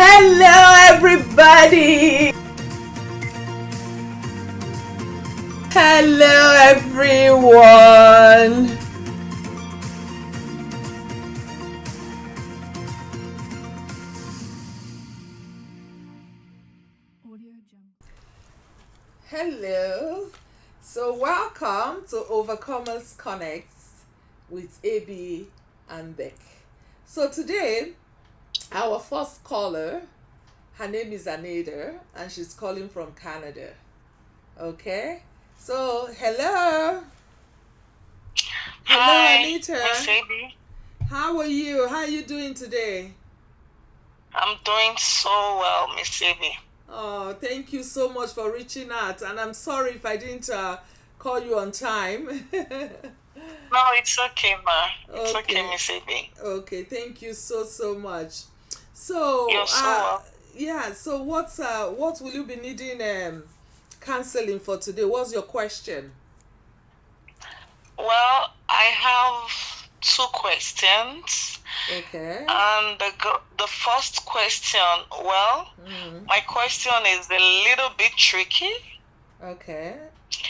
Hello, everybody. Hello, everyone. Hello. So, welcome to Overcomers Connects with EBI and Beck. So, today, our first caller, her name is Anita, and she's calling from Canada. Okay? So, hello. Hello, Hi, Anita. Miss Abby. How are you? How are you doing today? I'm doing so well, Miss Abby. Oh, thank you so much for reaching out. And I'm sorry if I didn't call you on time. No, it's okay, ma. It's okay, Okay. Miss Abby. Okay, thank you so much. So, You're so well. yeah, so what will you be needing counseling for today? What's your question? Well, I have two questions. Okay. And the first question, my question is a little bit tricky Okay.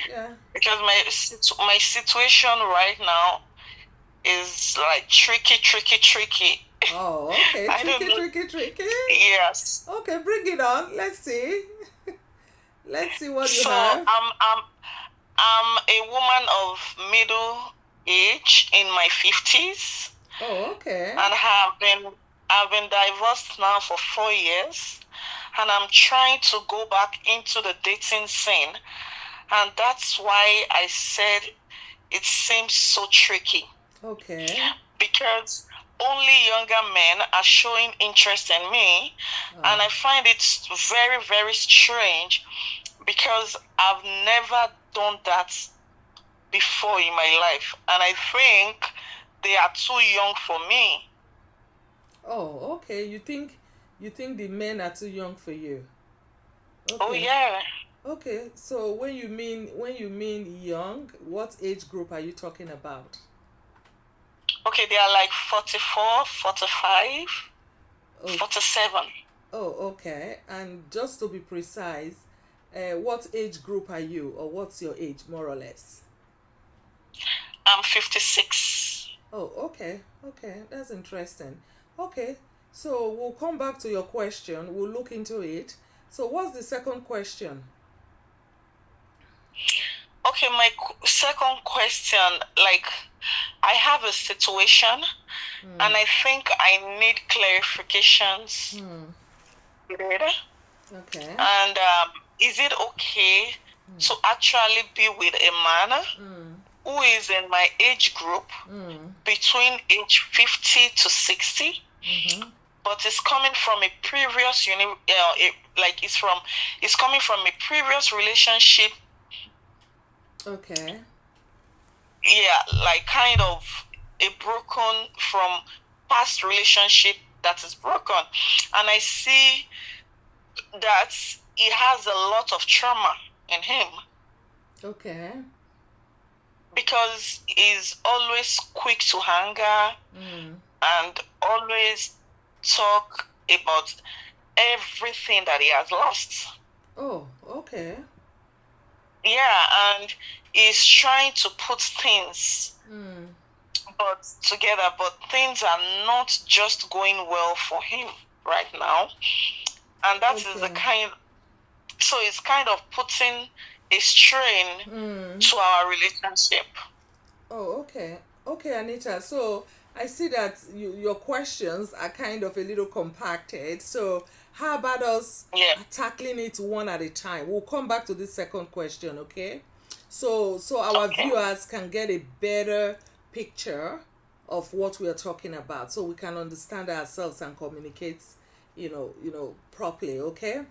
Yeah. because my situation right now is like tricky. Oh, okay. I don't know. Tricky. Yes. Okay, bring it on. Let's see. Let's see what you So have. I'm a woman of middle age in my 50s Oh, okay. and I've been divorced now for 4 years, and I'm trying to go back into the dating scene, and that's why I said it seems so tricky Okay. because only younger men are showing interest in me, and I find it very strange because I've never done that before in my life, and I think they are too young for me. Oh, okay. You think the men are too young for you? Oh Okay. yeah. Okay. So when you mean young, what age group are you talking about? Okay, they are like 44, 45, Oh, 47. oh, okay. And just to be precise, what age group are you, or what's your age, more or less? I'm 56. Oh, okay. Okay, that's interesting. Okay, so we'll come back to your question. We'll look into it. So, what's the second question? Okay, my second question, like, I have a situation and I think I need clarifications. Okay. And is it okay to actually be with a man who is in my age group between age 50 to 60? But it's coming from a previous it's coming from a previous relationship. Okay. Yeah, like kind of a broken from past relationship that is broken, and I see that he has a lot of trauma in him Okay. because he's always quick to anger and always talk about everything that he has lost. Oh, okay. Yeah, and he's trying to put things together, but things are not just going well for him right now. And that is the kind, so it's kind of putting a strain to our relationship. Oh, okay. Okay, Anita. So I see that your questions are kind of a little compacted. So how about us Yeah. tackling it one at a time? We'll come back to this second question, okay? So our viewers can get a better picture of what we are talking about, so we can understand ourselves and communicate, properly, okay?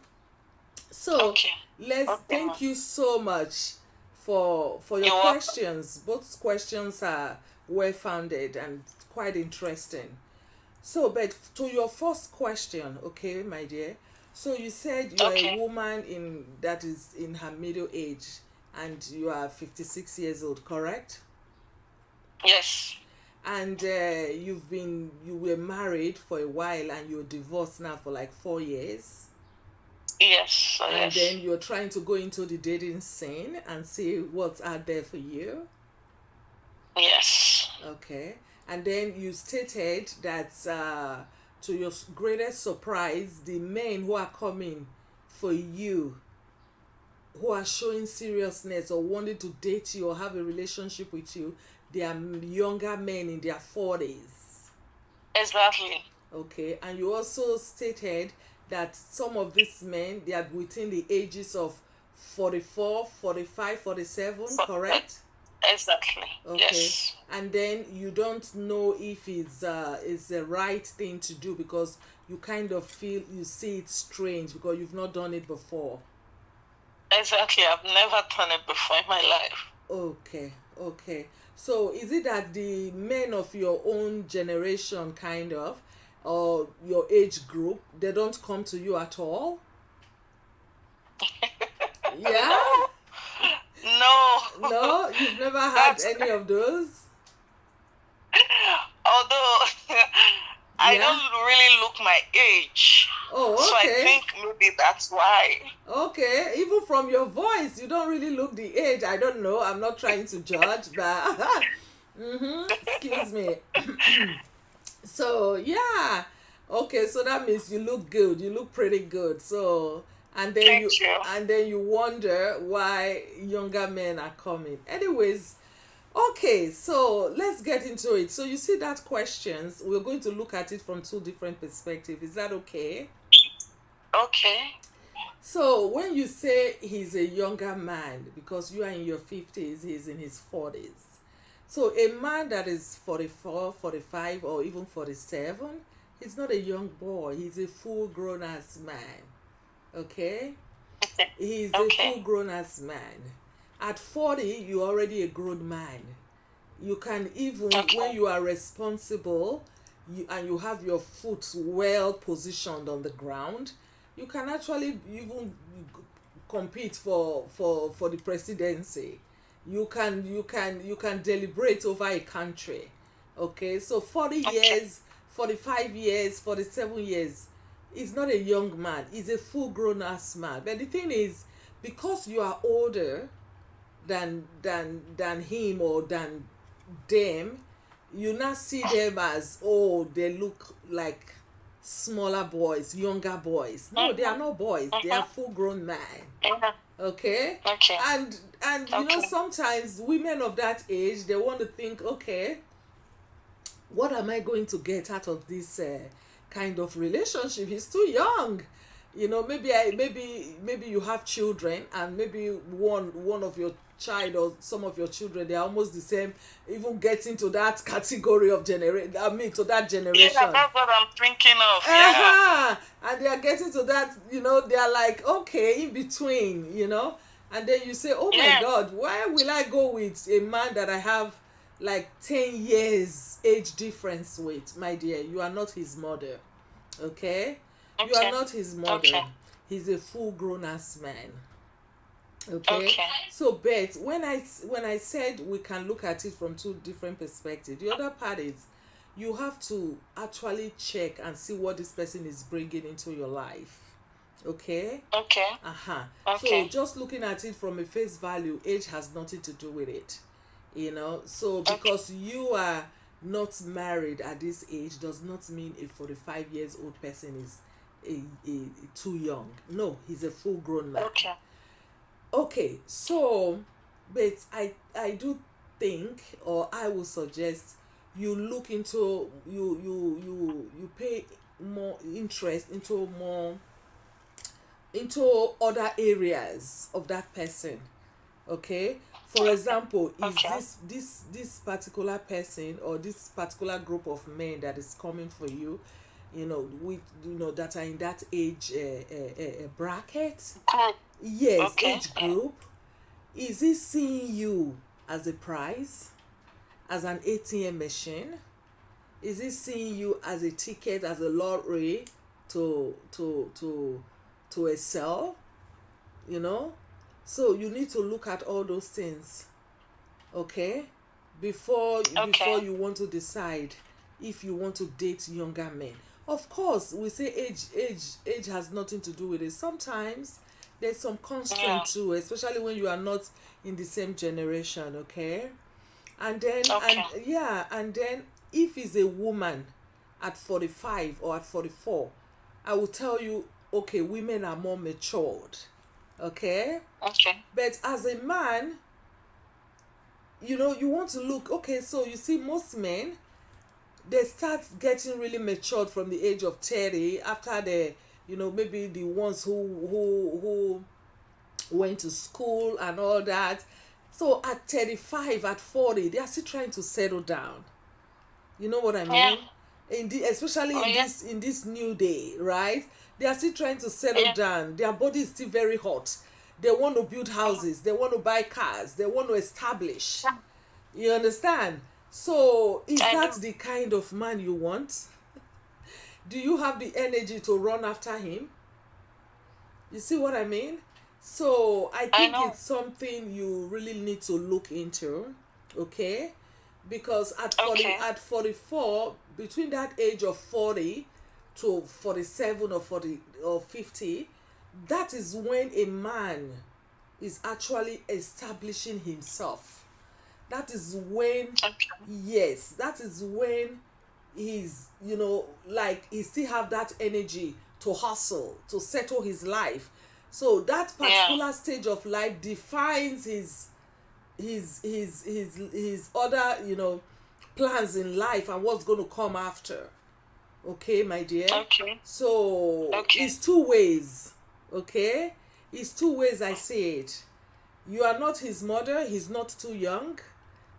So Okay. let's thank you so much for your You're welcome. questions. Both questions are well founded and quite interesting. So, but to your first question, okay, my dear. So you said you are a woman in that is in her middle age, and you are 56 years old, correct? Yes. And you were married for a while and you're divorced now for like 4 years. Yes. And Yes. then you're trying to go into the dating scene and see what's out there for you. Yes. Okay. And then you stated that to your greatest surprise, the men who are coming for you, who are showing seriousness or wanting to date you or have a relationship with you, they are younger men in their 40s. Exactly. Okay. And you also stated that some of these men, they are within the ages of 44, 45, 47. Correct? Exactly. Okay. Yes. And then you don't know if it's the right thing to do because you kind of feel you see it strange because you've not done it before. Exactly. I've never done it before in my life. Okay, okay. So is it that the men of your own generation kind of or your age group, they don't come to you at all? Yeah? No. No. No, you've never had That's any of those? although I Yeah? don't really look my age. Oh, So I okay. think maybe that's why. Okay, even from your voice, you don't really look the age. I don't know. I'm not trying to judge, but excuse me. So yeah, okay. So that means you look good. You look pretty good. So Thank you. and then you wonder why younger men are coming. Anyways, okay. So let's get into it. So you see that questions. We're going to look at it from two different perspectives. Is that okay? Okay. So when you say he's a younger man, because you are in your 50s, he's in his 40s. So a man that is 44, 45, or even 47, he's not a young boy. He's a full grown ass man. Okay? Okay. He's a full Okay. grown ass man. At 40, you're already a grown man. You can even, when Okay. you are responsible and you have your foot well positioned on the ground, you can actually even compete for the presidency. You can deliberate over a country. Okay, so 40 Okay. years, 45 years, 47 years, he's not a young man, he's a full grown ass man. But the thing is, because you are older than him or than them, you not see them as, oh, they look like smaller boys, younger boys. No, they are Mhm. not boys, they are Mhm. full grown men. Yeah. Okay. Okay. And Okay. sometimes women of that age, they want to think, okay, what am I going to get out of this kind of relationship? He's too young. Maybe you have children, and maybe one of your child or some of your children, they're almost the same, even getting to that category of generation, I mean, to that Yeah, generation. that's what I'm thinking of. Yeah. Uh-huh. And they are getting to that, they are like, okay, in between. And then you say, oh my Yeah. God, why will I go with a man that I have like 10 years age difference with? My dear, you are not his mother. Okay? You are Okay. not his mother. Okay. He's a full grown ass man. Okay? Okay. So, but when I said we can look at it from two different perspectives, the other part is you have to actually check and see what this person is bringing into your life. Okay? Okay. Uh-huh. So Okay. just looking at it from a face value, age has nothing to do with it. So Okay. because you are not married at this age does not mean a 45 years old person is too young. No, he's a full grown man. Okay. Okay, so but I do think, or I would suggest, you look into you pay more interest into other areas of that person. Okay, for example, is Okay. this particular person or this particular group of men that is coming for you, with that are in that age bracket. Cool. Yes, Okay. age group. Is he seeing you as a prize, as an ATM machine? Is he seeing you as a ticket, as a lottery to excel? You know, so you need to look at all those things. Okay, before Okay. you want to decide if you want to date younger men. Of course, we say age has nothing to do with it. Sometimes there's some Yeah. constraint too, especially when you are not in the same generation, okay? And then Okay. and then if it's a woman at 45 or at 44, I will tell you, okay, women are more matured, okay? Okay. But as a man, you want to look, okay, so you see most men, they start getting really matured from the age of 30, after the, maybe the ones who went to school and all that. So at 35, at 40, they are still trying to settle down. You know what I Yeah. mean? Especially Oh, in yeah. this new day, right? They are still trying to settle Yeah. down. Their body is still very hot. They want to build Mhm. houses. They want to buy cars. They want to establish. Yeah, You understand? So is I that do. the kind of man you want? Do you have the energy to run after him? You see what I mean? So I I think know. it's something you really need to look into, okay? Because Okay. at 44, between that age of 40 to 47 or 40 or 50, that is when a man is actually establishing himself. That is when, Okay. yes, that is when he's, like he still have that energy to hustle, to settle his life. So that Yeah. particular stage of life defines his other, plans in life and what's going to come after. Okay, my dear? Okay. So Okay. it's two ways. Okay? It's two ways I see it. You are not his mother, he's not too young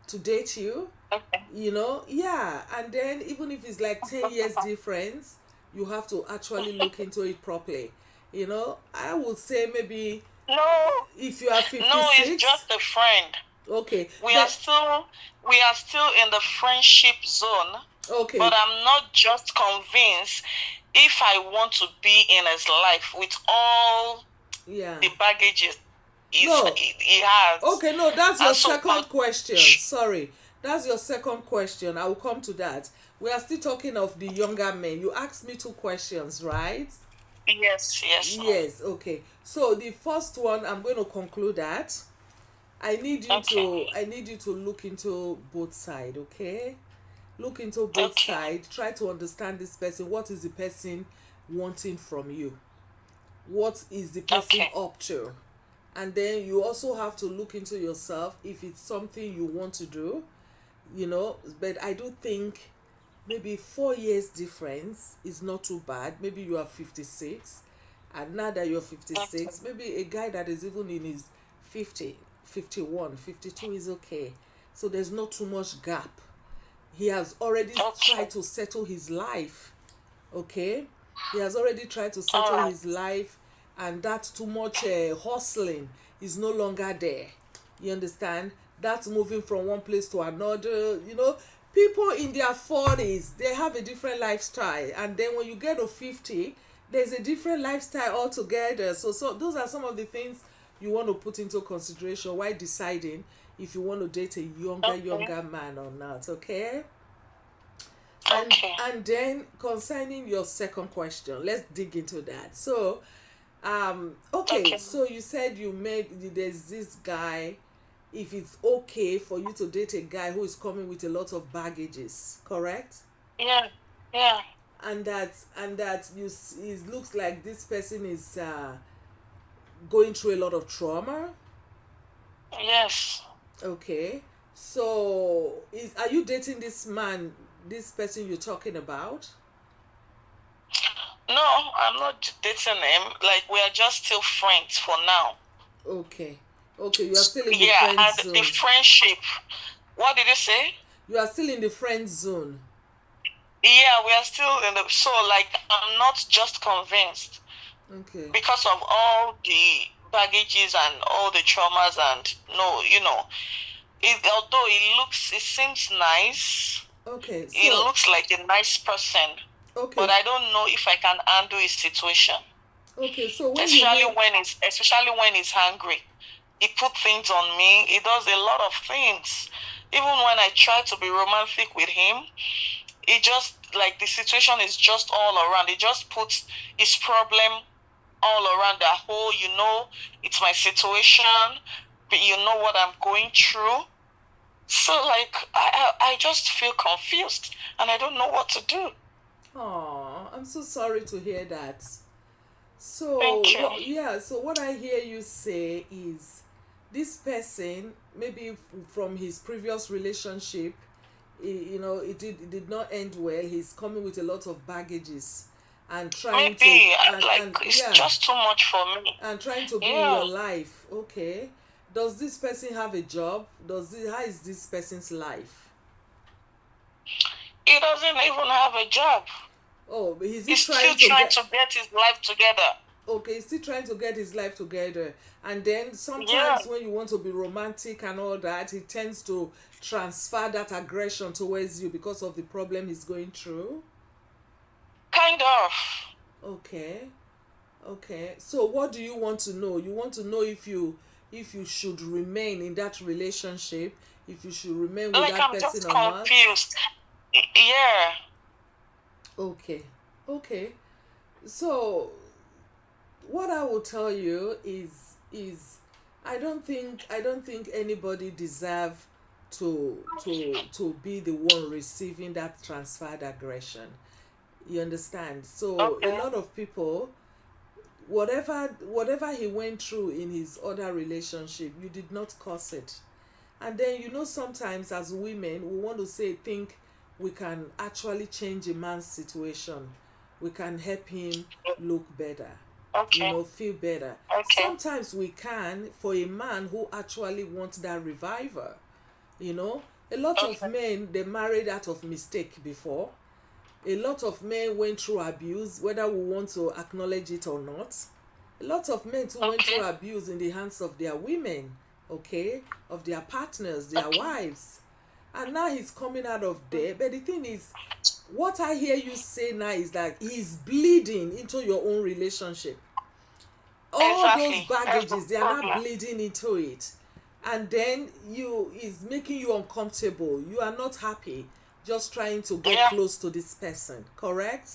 to date you. Okay. Yeah. And then even if it's like 10 years difference, you have to actually look into it properly. I would say maybe No. if you are No, it's 56, just a friend. okay, We are but still we are still in the friendship zone, but okay, I'm not just convinced if I want to be in his life with all yeah. the baggages No, he has. okay, no, that's your And so, second question. Sorry, that's your second question. I will come to that. We are still talking of the younger men. You asked me two questions, right? yes, yes, ma'am. Yes, okay. So the first one, I'm going to conclude that. Okay. I need you to look into both sides, okay? Look into both Okay. sides. Try to understand this person. What is the person wanting from you? What is the person Okay. up to? And then you also have to look into yourself if it's something you want to do, but I do think maybe 4 years difference is not too bad. Maybe you are 56, and now that you're Okay. 56, maybe a guy that is even in his 50, 51, 52 is okay. So there's not too much gap. He has already Okay. tried to settle his life, okay? He has already tried to All settle right. his life, and that too much hustling is no longer there. You understand? That's moving from one place to another. People in their 40s, they have a different lifestyle, and then when you get to 50, there's a different lifestyle altogether. So those are some of the things you want to put into consideration while deciding if you want to date a Okay. younger man or not, okay? and Okay. and then concerning your second question, let's dig into that. So okay, Okay. so you said there's this guy, if it's okay for you to date a guy who is coming with a lot of baggages, correct? Yeah. Yeah. And that it looks like this person is going through a lot of trauma. Yes. Okay, so are you dating this person you're talking about? No, I'm not dating him. Like, we are just still friends for now. Okay. Okay, you are still in the Yeah, friend and the zone. friendship. What did you say? You are still in the friend zone. Yeah, we are still in the. So, like, I'm not just convinced Okay. because of all the baggages and all the traumas, and no, although it seems nice, Okay. it So, looks like a nice person, but okay. I don't know if I can handle his situation, Okay, so when you especially mean especially when he's hungry. He put things on me. He does a lot of things. Even when I try to be romantic with him, it just like the situation is just all around. It just puts his problem all around the whole, it's my situation, but you know what I'm going through. So like I just feel confused and I don't know what to do. Oh, I'm so sorry to hear that. Thank So you. so what I hear you say is this person, maybe from his previous relationship, it did not end well. He's coming with a lot of baggages and trying to Maybe like and it's yeah just too much for me. and trying to be in Yeah. your life. Okay. Does this person have a job? How is this person's life? He doesn't even have a job. Oh, is he He's still trying to trying get to get his life together. okay, he's still trying to get his life together. And then Yeah. sometimes when you want to be romantic and all that, he tends to transfer that aggression towards you because of the problem he's going through. Kind of. Okay. Okay. So what do you want to know? You want to know if you should remain in that relationship, if you should remain with Like that I'm person just or not. confused. Yeah. Okay. Okay. So what I will tell you is I don't think anybody deserve to be the one receiving that transferred aggression. You understand? So a Okay. lot of people, whatever he went through in his other relationship, you did not cause it. And then sometimes as women we want to think we can actually change a man's situation. We can help him look better, Okay. feel better. Okay. Sometimes we can, for a man who actually wants that revival. A lot of Okay. men, they married out of mistake before. A lot of men went through abuse, whether we want to acknowledge it or not. A lot of men too went through Okay. abuse in the hands of their women, okay, of their partners, their Okay. wives. And now he's coming out of there. But the thing is, what I hear you say now is that he's bleeding into your own relationship. All those Exactly. That's the baggages, they are not problem. bleeding into it. And then is making you uncomfortable. You are not happy just trying to get Yeah. close to this person, correct?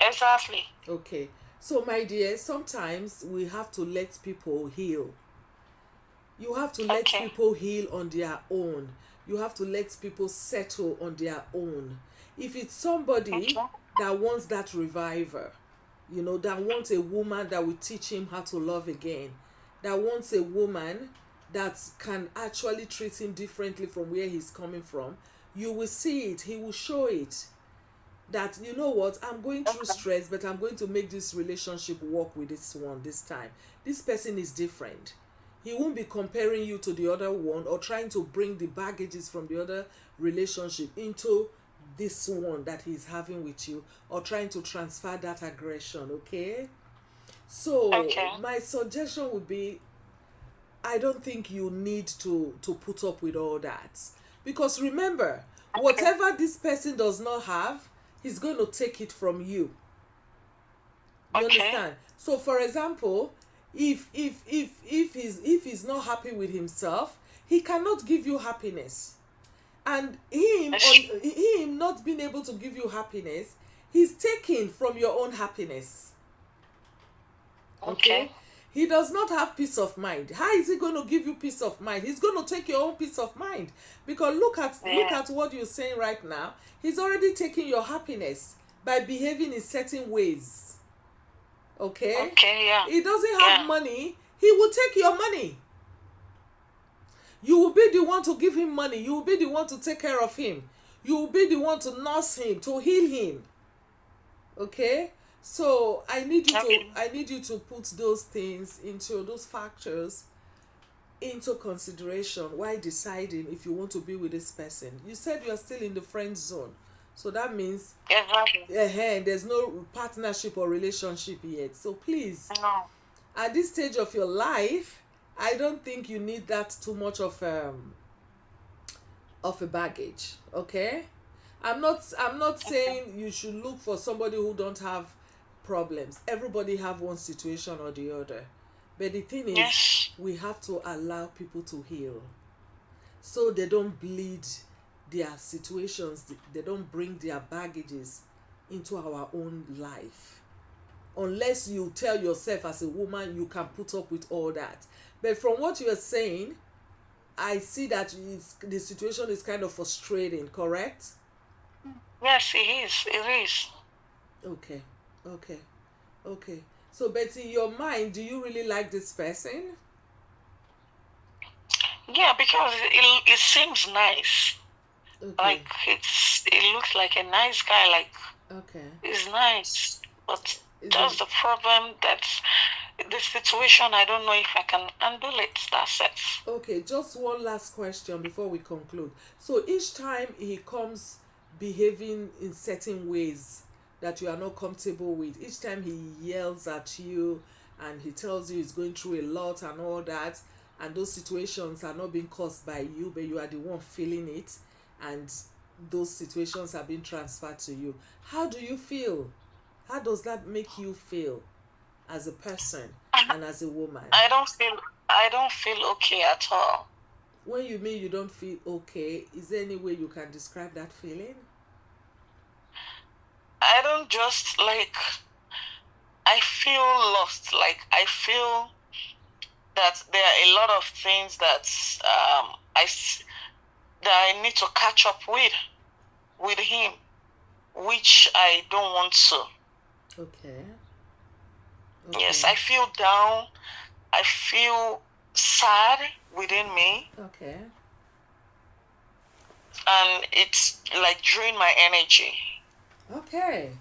Exactly. Okay. So my dear, sometimes we have to let people heal. You have to let Okay. people heal on their own. You have to let people settle on their own. If it's somebody Okay. that wants that reviver, that wants a woman that will teach him how to love again, that wants a woman that can actually treat him differently from where he's coming from, you will see it. He will show it. That, you know what, I'm going through Okay. stress, but I'm going to make this relationship work with this one this time. This person is different. He won't be comparing you to the other one or trying to bring the baggages from the other relationship into this one that he's having with you, or trying to transfer that aggression. Okay. So Okay. my suggestion would be, I don't think you need to put up with all that, because remember, Okay. whatever this person does not have, he's going to take it from you. You Okay. understand? So for example, if he's not happy with himself, he cannot give you happiness. And That's true. him not being able to give you happiness, he's taking from your own happiness. Okay. Okay. He does not have peace of mind. How is he going to give you peace of mind? He's going to take your own peace of mind. Because look Yeah. at what you're saying right now. He's already taking your happiness by behaving in certain ways. Okay. Okay. Yeah. He doesn't have Yeah. money, he will take your money. You will be the one to give him money. You will be the one to take care of him. You will be the one to nurse him, to heal him. Okay. So Okay. I need you to put those things, into those factors, into consideration while deciding if you want to be with this person. You said you are still in the friend zone, so that means Exactly. there's no partnership or relationship yet. So please, No. at this stage of your life, I don't think you need that too much of a baggage. Okay. I'm not Okay. saying you should look for somebody who don't have problems. Everybody have one situation or the other. But the thing is, Yes. we have to allow people to heal. so they don't bleed their situations, they don't bring their baggages into our own life. Unless you tell yourself as a woman you can put up with all that. But from what you are saying, I see that the situation is kind of frustrating, correct? Yes, it is. It is. Okay, okay, okay. So, but in your mind, do you really like this person? Yeah, because it seems nice. Okay, Like it looks like a nice guy. Like okay. he's nice, but Is it just the problem that the situation. I don't know if I can handle it. That's it. okay? Just one last question before we conclude. So, each time he comes behaving in certain ways that you are not comfortable with, each time he yells at you and he tells you he's going through a lot and all that, and those situations are not being caused by you, but you are the one feeling it, and those situations are being transferred to you. How do you feel? How does that make you feel as a person and as a woman? I don't feel. I don't feel okay at all. When you mean you don't feel okay, is there any way you can describe that feeling? I don't just like. I feel lost. Like I feel that there are a lot of things that that I need to catch up with him, which I don't want to. Okay. Yes, Okay. I feel down. I feel sad within me, Okay. and it's like drain my energy. Okay.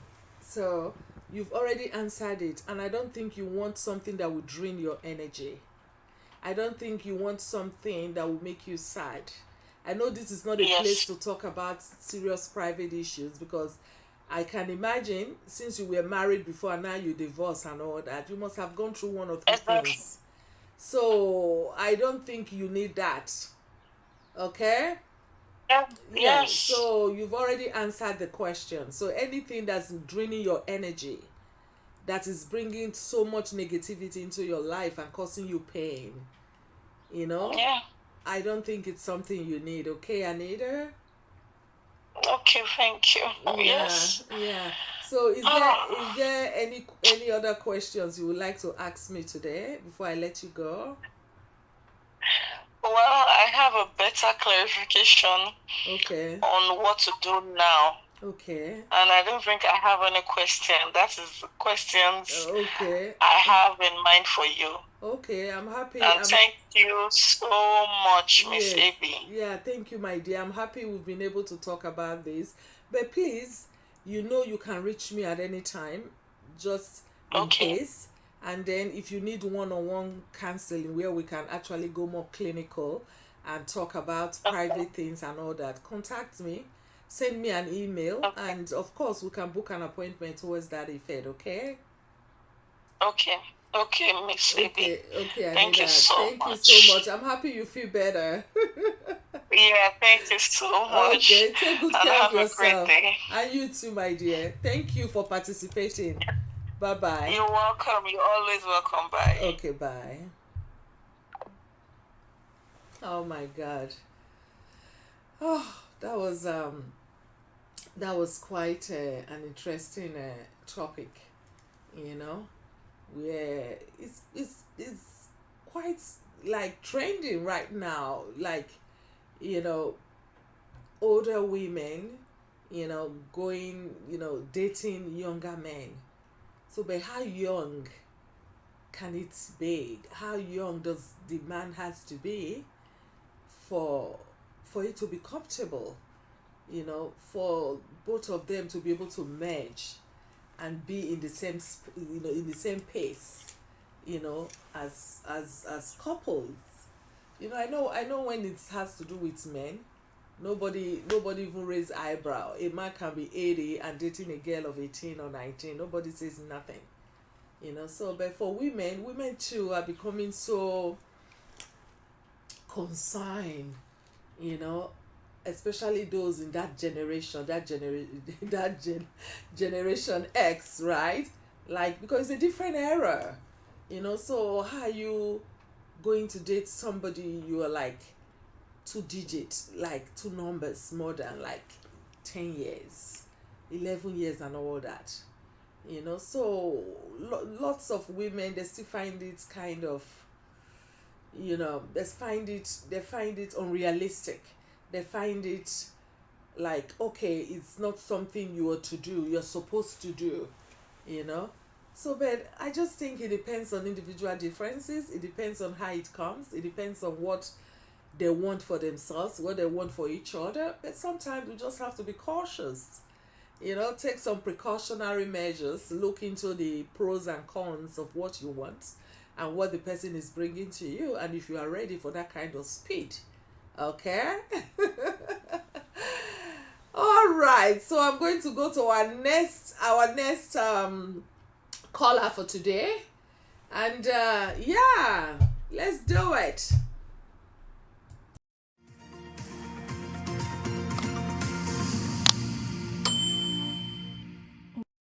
So you've already answered it, and I don't think you want something that will drain your energy. I don't think you want something that will make you sad. I know this is not a place Yes, to talk about serious private issues, because I can imagine since you were married before and now you divorced and all that, you must have gone through one or two exactly. things. So I don't think you need that. Okay? Yeah, Yeah, yes. so you've already answered the question. So anything that's draining your energy, that is bringing so much negativity into your life and causing you pain, you know, Yeah. I don't think it's something you need. Okay, Anita? Okay, thank you. Yeah, Yes. yeah. So is there any other questions you would like to ask me today before I let you go? Well, I have a better clarification Okay. on what to do now. Okay. And I don't think I have any question. That is questions Okay. I have in mind for you. Okay, I'm happy. And thank you so much, Miss Yes, AB. yeah, thank you, my dear. I'm happy we've been able to talk about this. But please, you know you can reach me at any time, just in Okay. case. And then if you need one-on-one counseling where we can actually go more clinical and talk about Okay. private things and all that, contact me, send me an email, Okay. and of course we can book an appointment towards that effect, okay? Okay. Okay, Miss AB. Okay, okay, Thank you Anita. so Thank you so much. much. I'm happy you feel better. Yeah, thank you so much. Okay, take good And care of have a great yourself. day. And you too, my dear. Thank you for participating. Bye bye. You're welcome. You're always welcome. Bye. Okay, bye. Oh my god. Oh, that was quite an interesting topic, you know. Where it's quite like trending right now, like, you know, older women, going, dating younger men. So, but how young can it be? How young does the man has to be for for it to be comfortable? For both of them to be able to merge and be in the same, in the same pace, as couples. I know when it has to do with men, nobody even raise eyebrow. A man can be 80 and dating a girl of 18 or 19. Nobody says nothing. So but for women too are becoming so concerned, you know especially those in that generation, generation X, right? Like, because it's a different era. So how are you going to date somebody you are like two digits, like two numbers, more than like 10 years, 11 years, and all that. So lots of women, they still find it kind of, they find it unrealistic. They find it like, okay, it's not something you are to do, you're supposed to do, you know. So, but I just think it depends on individual differences. It depends on how it comes. It depends on what they want for themselves, what they want for each other. But sometimes we just have to be cautious. Take some precautionary measures. Look into the pros and cons of what you want and what the person is bringing to you, and if you are ready for that kind of speed. Okay. All right. So I'm going to go to our next caller for today, and yeah, let's do it.